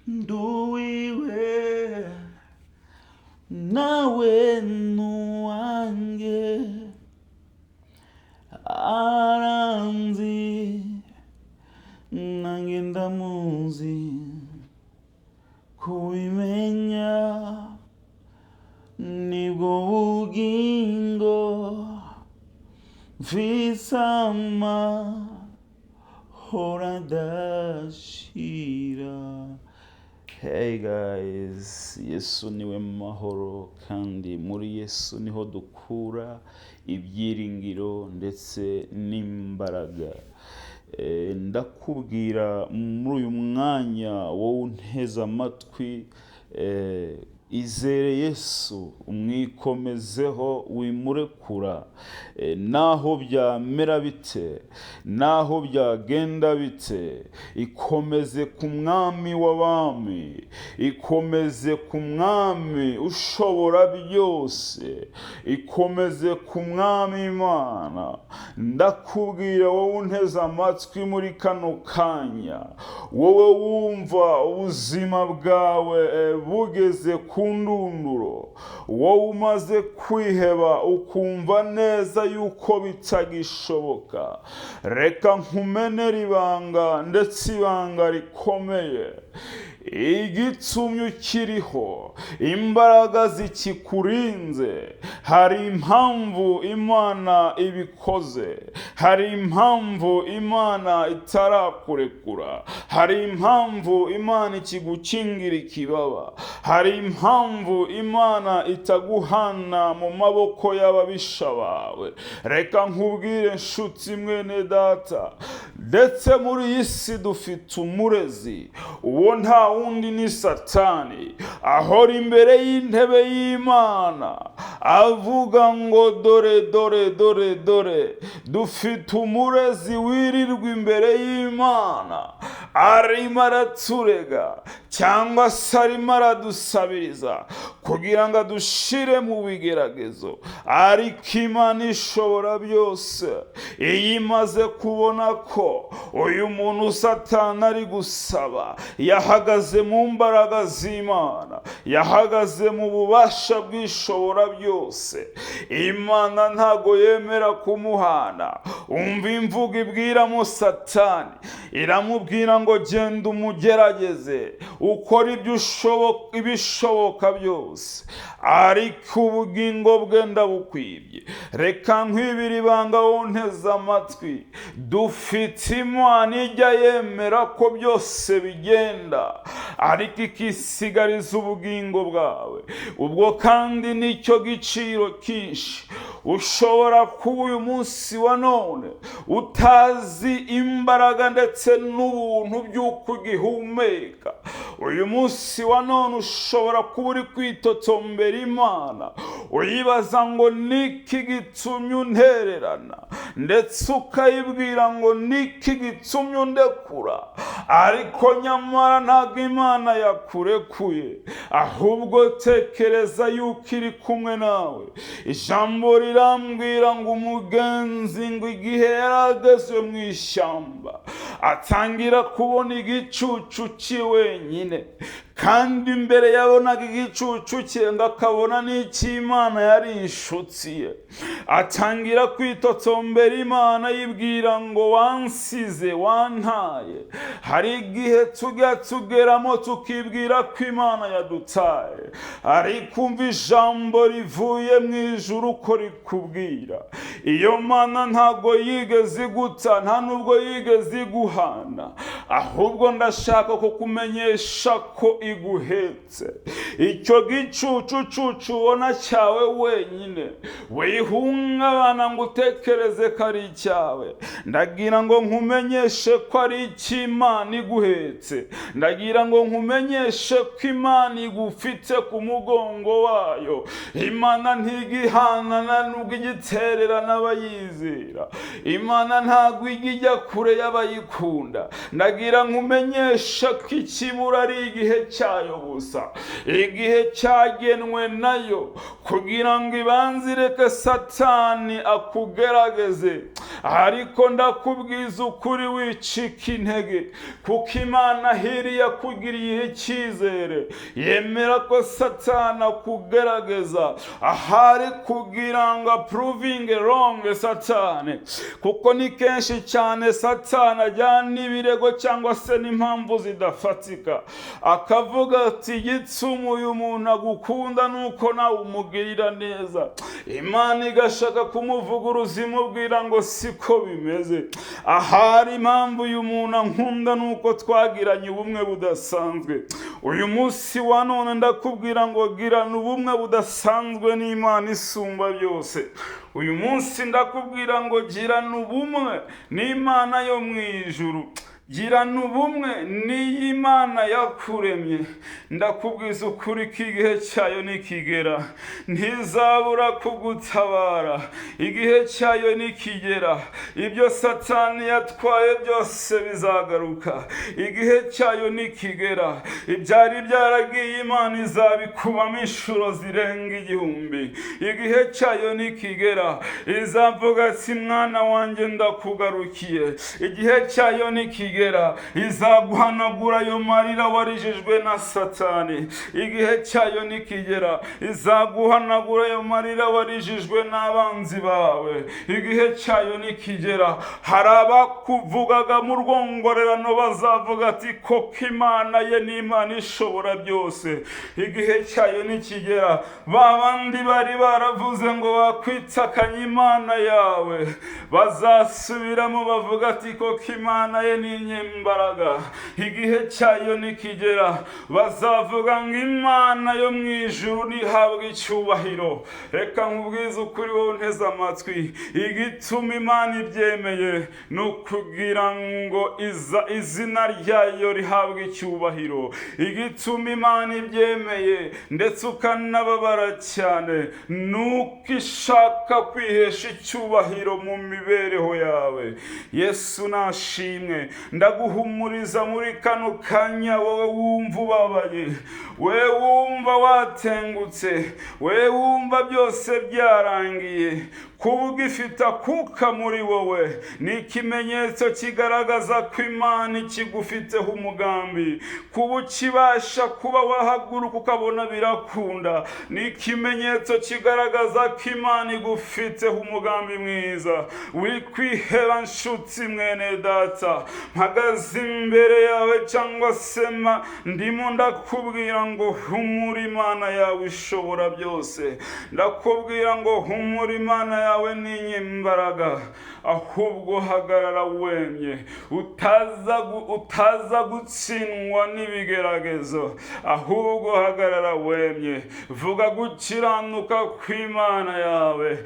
nduwiwe nawe nuwanjye aranzi nanjye ndamuzi kubimenya nibwo bugingo mfisama hora dashira. Hey guys, Yesu niwe mahoro kandi muri Yesu niho dukura ibyiringiro ndetse n'imbaraga. Ndakubwira muri uyu mwanya wowe unteze amatwi, izere Yesu, umwikomezeho wimurekura, naho byamera bite, naho byagenda bite, ikomeze ku mwami w'abami, ikomeze ku mwami ushobora byose, ikomeze ku mwami Imana. Ndakubwira wowe unteze amatwi muri kano kanya, wowe wumva ubuzima bwawe bugeze ku ndunduro, wowe umaze kwiheba ukumva neza yuko bitagishoboka, reka nkumenere ibanga, ndetse ibanga rikomeye. Igitumye ukiriho, imbaraga zikikurinze, hari impamvu Imana ibikoze, hari impamvu Imana itarakurekura, hari impamvu Imana ikigukingira ikibaba, hari impamvu Imana itaguhana mu maboko y'ababisha bawe. Reka nkubwire nshuti mwene data, ndetse muri iyi si dufite umurezi, uwo nta wundi ni Satani, ahora imbere y'intebe y'Imana avuga ngo dore dore dore dore. Dufite umurezi wirirwa imbere y'Imana arimo araturega cyangwa se arimo aradusabiriza kugira ngo adushire mu bigeragezo, ariko Imana ishobora byose iyo imaze kubona ko uyu muntu Satani ari gusaba yahagaze mu mbaraga z'Imana, yahagaze mu bubasha bw'ishobora byose, Imana ntago yemera kumuhana. Umva imvugo ibwiramo Satani, iramubwira ngo genda umugerageze, ukora ibishoboka byose, ariko ubugingo bwe ndabukwibye. Reka nkwibira ibanga wonteze amatwi, dufite Imana ijya yemera ko byose bigenda, ariko ikisigariza ubugingo bwawe. Ubwo kandi nicyo giciro kinshi. Ushobora kuba uyu munsi wa none utazi imbaraga ndetse n'ubuntu by'uko ugihumeka. Uyu munsi wa none ushobora kuba uri kwitotombera Imana, uyibaza ngo niki gitumye untererana, ndetse ukayibwira ngo niki gitumye undekura, ariko nyamara ntabwo Imana yakurekuye, ahubwo tekereza yuko iri kumwe nawe. Ijambo rirambwira ngo umugenzi ngo igihe yarageze mu ishyamba atangira kubona igicucu cye wenyine, kandi imbere yabonaga igicucu cye ngo akabona n'icy'Imana yari inshuti ye. Atangira kwitotombera Imana yibwira ngo wansize, wantaye. Hari igihe tujya tugeramo tukibwira ko Imana yadutaye, ariko umva ijambo rivuye mu ijuru uko rikubwira. Iyo Mana ntago yigeze iguta, nta nubwo yigeze iguhana, ahubwo ndashaka kukumenyesha ko iguhetse. Icyo gicucu ubona cyawe wenyine, wihungabana ngo utekereze ko ari icyawe, ndagira ngo nkumenyeshe ko ari icy'Imana iguhetse. Ndagira ngo nkumenyeshe ko Imana igufite ku mugongo wayo. Imana ntigihanana nubwo igitererana abayizera, Imana ntabwo ijya kure y'abayikunda. Ndagira nkumenyeshe ko ikibura ari igihe cyayo gusa, igihe cyagenwe nayo kugira ngo ibanzireke Satani akugerageze. Ariko ndakubwiza ukuri, wicika intege, kuko Imana hiri yakugiriye icyizere. Yemera ko Satani akugerageza, ahari kugira ngo apruvinge wrong Satani, kuko ni kenshi cyane Satani ajyana ibirego cyangwa se n'impamvu zidafatika, akavuga ati igituma uyu muntu agukunda nuko nawe umugirira neza. Imana igashaka kumuvuguruza imubwira ngo siko bimeze, ahari impamvu uyu muntu ankunda nuko twagiranye ubumwe budasanzwe. Uyu munsi wa none ndakubwira ngo girana ubumwe budasanzwe n'Imana isumba byose. Uyu munsi ndakubwira ngo girana ubumwe n'Imana yo mu ijuru, girana ubumwe n'Imana yakuremye. Ndakubwiza ukuri ko igihe cyayo nikigera ntizabura kugutabara. Igihe cyayo nikigera ibyo Satani yatwaye byose bizagaruka. Igihe cyayo nikigera ibyari byaragiye Imana izabikubamo inshuro zirenga 1000. Igihe cyayo nikigera izavuga ati mwana wanjye ndakugarukiye. Igihe cyayo nikigera izaguhanagura ayo marira warijijwe na Satani. Igihe cyayo nikigera izaguhanagura ayo marira warijijwe n'abanzi bawe. Igihe cyayo nikigera hari abakuvugaga mu rwongorerano bazavuga ati koko Imana ye ni Imana ishobora byose. Igihe cyayo nikigera babandi bari baravuze ngo bakwitakanye Imana yawe bazasubiramo bavuga ati koko Imana ye ni inyembaraga. Igihe cyayo nikigera bazavuga ngo Imana yo mu ijuru nihabwe icyubahiro. Reka nkubwize ukuri wowe nteze amatwi, igituma Imana ibyemeye ni ukugira ngo izina ryayo rihabwe icyubahiro. Igituma Imana ibyemeye ndetse ukanababara cyane nuko ishaka kwihesha icyubahiro mu mibereho yawe. Yesu nashimwe. Ndaguhumuriza muri kano kanya, wowe wumva ubabaye, wowe wumva watengutse, wowe wumva byose byarangiye, kuba ugifite akuka muri wowe ni ikimenyetso kigaragaza ko Imana ikigufiteho umugambi. Kuba ukibasha kuba wahaguruka ukabona birakunda ni ikimenyetso kigaragaza ko Imana igufiteho umugambi mwiza. Wikwiheba nshuti mwene data, mpagaze imbere yawe cyangwa se ndimo ndakubwira ngo humura, Imana yawe ishobora byose. Ndakubwira ngo humura, Imana yawe ni inyembaraga. Ahubwo hagarara wemye, utaza gutsindwa n'ibigeragezo. Ahubwo hagarara wemye, vuga gukiranuka kw'Imana yawe.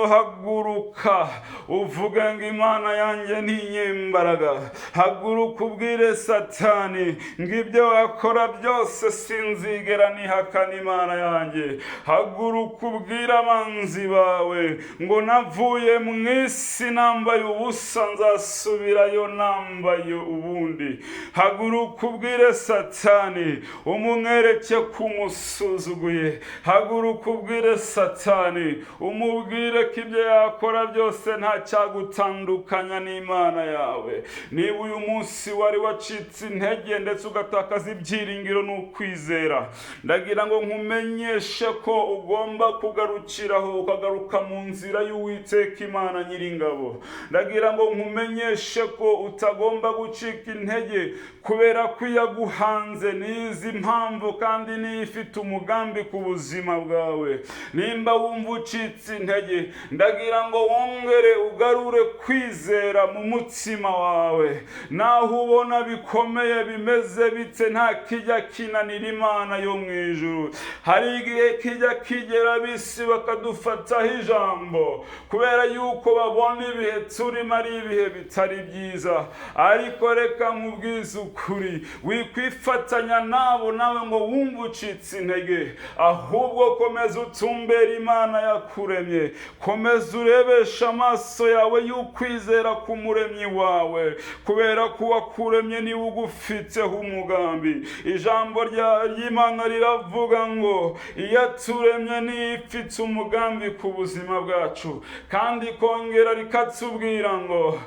Haguruka uvuge ngo Imana yanjye ni inyembaraga. Haguruka ubwire Satani ngo ibyo wakora byose sinzigera nihakana Imana yanjye. Haguruka ubwire abanzi bawe ngo navuye mu isi nambaye ubusa nzasubirayo nambaye ubundi. Haguruka ubwire Satani umwereke ko umusuzuguye. Haguruka ubwire Satani umubwire ko ibyo yakora byose nta cyagutandukanya n'Imana yawe. Niba uyu munsi wari wacitse intege ndetse ugatakaza ibyiringiro n'ukwizera, ndagira ngo nkumenyeshe ko ugomba kugarukiraho, ukagaruka mu nzira y'Uwiteka Imana Nyiringabo. Ndagira ngo nkumenyeshe ko utagomba gucika intege kubera ko yaguhanze n'izi mpamvu kandi niyo ifite umugambi ku buzima bwawe. Nimba wumva ucitse intege, ndagira ngo wongere ugarure kwizera mu mutima wawe. Naho ubona bikomeye bimeze bite, nta kijya kinanira Imana yo mu ijuru. Hari igihe kijya kigera bisi bakadufataho ijambo kubera yuko babona ibihe turimo ari ibihe bitari byiza, ariko reka nkubwize ukuri, wikwifatanya nabo nawe ngo wumve ucitse intege, ahubwo komeza utumbere Imana yakuremye, komeza urebesha amaso yawe y'ukwizera ku muremyi wawe, kubera ko wakuremye niwe ugufiteho umugambi. Ijambo ry'Imana riravuga ngo iyo aturemye niyo ifite umugambi ku buzima bwacu, kandi kongera rikatubwira ngo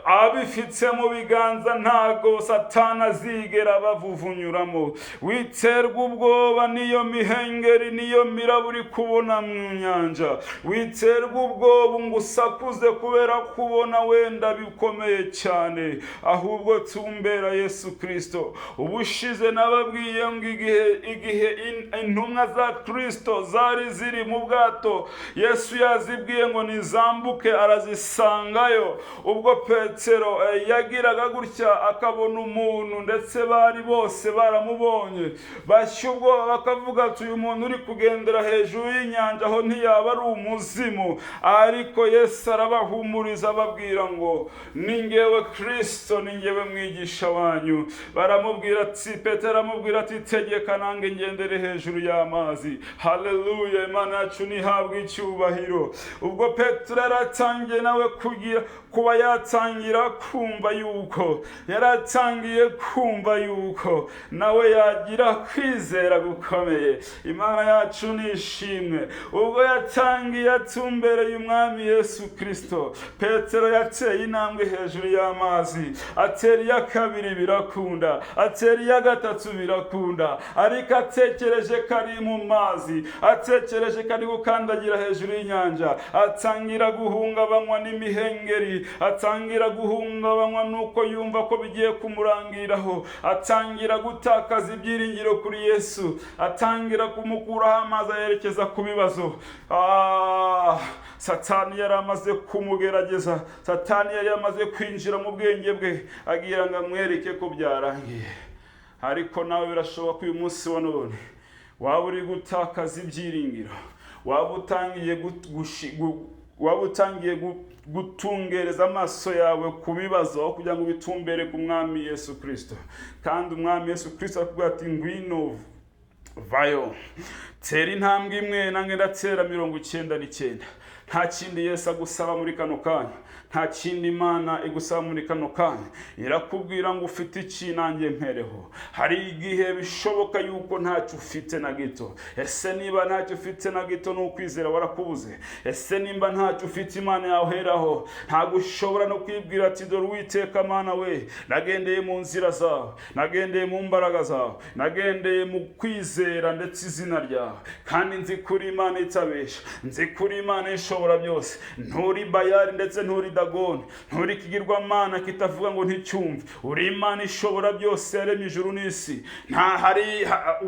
abifite mu biganza ntago Satani azigera bavuvunyuramo. Witerwa ubwoba niyo mihengeri niyo miraba uri kubona mu nyanja, witerwa ubwoba ngo usakuze kubera kubona wenda bikomeye cyane, ahubwo tumbera Yesu Kristo. Ubushize nababwiye ngo igihe intumwa za Kristo zari ziri mu bwato, Yesu yazibwiye ngo nizambuke, arazisangayo. Ubwo Petero yagiraga gutya akabona umuntu, ndetse bari bose baramubonye, bashya ubwoba bakavuga ati uyu muntu uri kugendera hejuru y'inyanja, aho ntiyaba ari umuzimu. Ariko Yesu arabahumuriza ababwira ngo ni ngewe Kristo, ni ngewe mwigisha wanyu. Baramubwira ati, Petero aramubwira ati tegeka nange ngendere hejuru y'amazi. Haleluya, Imana yacu nihabwe icyubahiro. Ubwo Petero yaratangiye nawe kuba yatangira kumva yuko yaratangiye kumva yuko nawe yagira kwizera gukomeye. Imana yacu nishimwe. Ubwo yatangiye atumbereye umwami Yesu Kristo, Petero yateye intambwe hejuru y'amazi, atera iya kabiri birakunda, atera iya gatatu birakunda, ariko atekereje kari mu mazi, atekereje kari gukandagira hejuru y'inyanja, atangira guhungabanywa n'imihengeri, atangira guhungabanywa nuko yumva ko bigiye kumurangiraho, atangira gutakaza ibyiringiro kuri Yesu, atangira kumukuraho amazi yerekeza ku bibazo. Satani yari amaze kumugerageza, Satani yari amaze kwinjira mu bwenge bwe agira ngo amwereke ko byarangiye. Ariko nawe birashoboka uyu munsi wa none waba uri gutakaza ibyiringiro, waba utangiye gutungereza amaso yawe ku bibazo kugira ngo bitumbere ku mwami Yesu Kristo. Kandi umwami Yesu Kristo akubwira ati ngwino vayo, tera intambwe imwe nange ndatera 99. Nta kindi Yesu agusaba muri kano kanya, nta kindi Imana igusaba muri kano kanya. Irakubwira ngo ufite iki nanjye mpereho. Hari igihe bishoboka yuko ntacyo ufite na gito. Ese niba ntacyo ufite na gito n'ukwizera warakubuze? Ese nimba ntacyo ufite Imana yaheraho, ntabwo ushobora no kwibwira ati dore Uwiteka Mana we, nagendeye mu nzira zawe, nagendeye mu mbaraga zawe, nagendeye mu kwizera ndetse izina ryawe, kandi nzi kuri Imana itabesha, nzi kuri Imana ishobora byose. Nturi Bayali ndetse nturi Dagoni, nturi ikigirwamana kitavuga ngo nticyumve. Uri Imana ishobora byose yaremye ijuru n'isi. Nta hari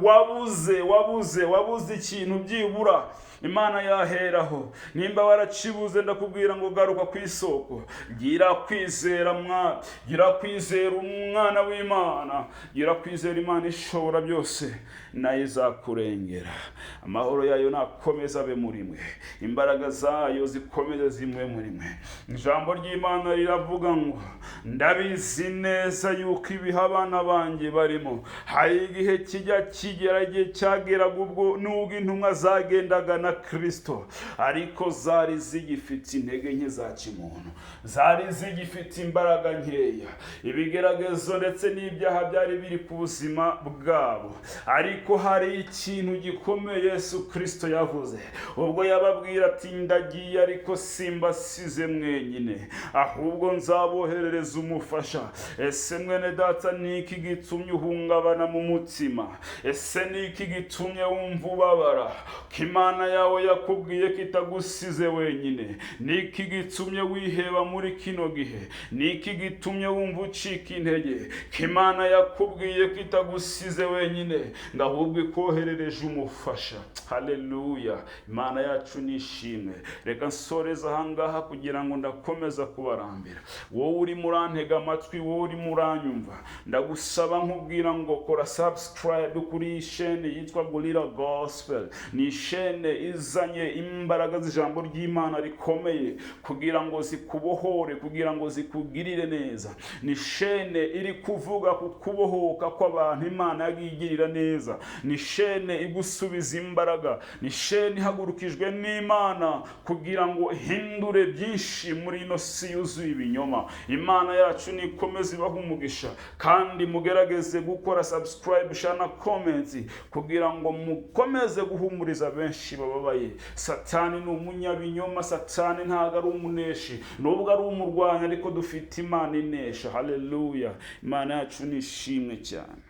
wabuze ikintu byibura Imana yaheraho. Nimba waracibuze ndakubwira ngo garuka ku isoko, gira kwizera gira kwizera umwana w'Imana, gira kwizera Imana ishobora byose, nayo izakurengera. Amahoro yayo nakomeza abe muri mwe, imbaraga zayo zikomeze zimwe muri mwe. Ijambo ry'Imana riravuga ngo ndabizi neza yuko ibihe abana banjye barimo, hari igihe kijya kigera, igihe cyageraga ubwo nubwo intumwa zagendaga na Kristo, ariko zari zigifite intege nke za kimuntu, zari zigifite imbaraga nkeya. Ibigeragezo ndetse n'ibyaha byari biri ku buzima bwabo, ariko hari ikintu gikomeye Yesu Kristo yavuze ubwo yababwira ati ndagiye ariko simbasize mwenyine, ahubwo nzaboherereza umufasha. Ese mwene data, niki gitumye uhungabana mu mutima? Ese niki gitumye wumva ubabara? Imana yawe yakubwiye ko itagusize wenyine. Niki gitumye wiheba muri kino gihe? Niki gitumye wumva ucika intege? Imana yakubwiye ko itagusize wenyine, ahubwo ikoherereje umufasha. Haleluya, Imana yacu nishimwe. Reka nsoreza ahangaha kugira ngo ndakomeza kubarambira. Wowe uri murantega amatwi, wowe uri muranyumva, ndagusaba nkubwira ngo kora subscribe kuri chaîne yitwa Gorilla Gospel. Ni chaîne izanye imbaraga z'ijambo ry'Imana rikomeye kugira ngo zikubohore, kugira ngo zikugirire neza. Ni shene iri kuvuga ku kubohoka kw'abantu Imana yagigirira neza. Ni shene igusubiza imbaraga. Ni shene ihagurukijwe n'Imana kugira ngo ihindure byinshi muri ino si yuzuye ibinyoma. Imana yacu nikomeze ibaha umugisha, kandi mugerageze gukora subscribe, share na comments kugira ngo mukomeze guhumuriza benshi bababaye. Satani ni umunyabinyoma, Satani ntago ari umuneshi, nubwo ari umurwanya ariko dufite Imana inesha. Haleluya! Imana yacu nishimwe cyane.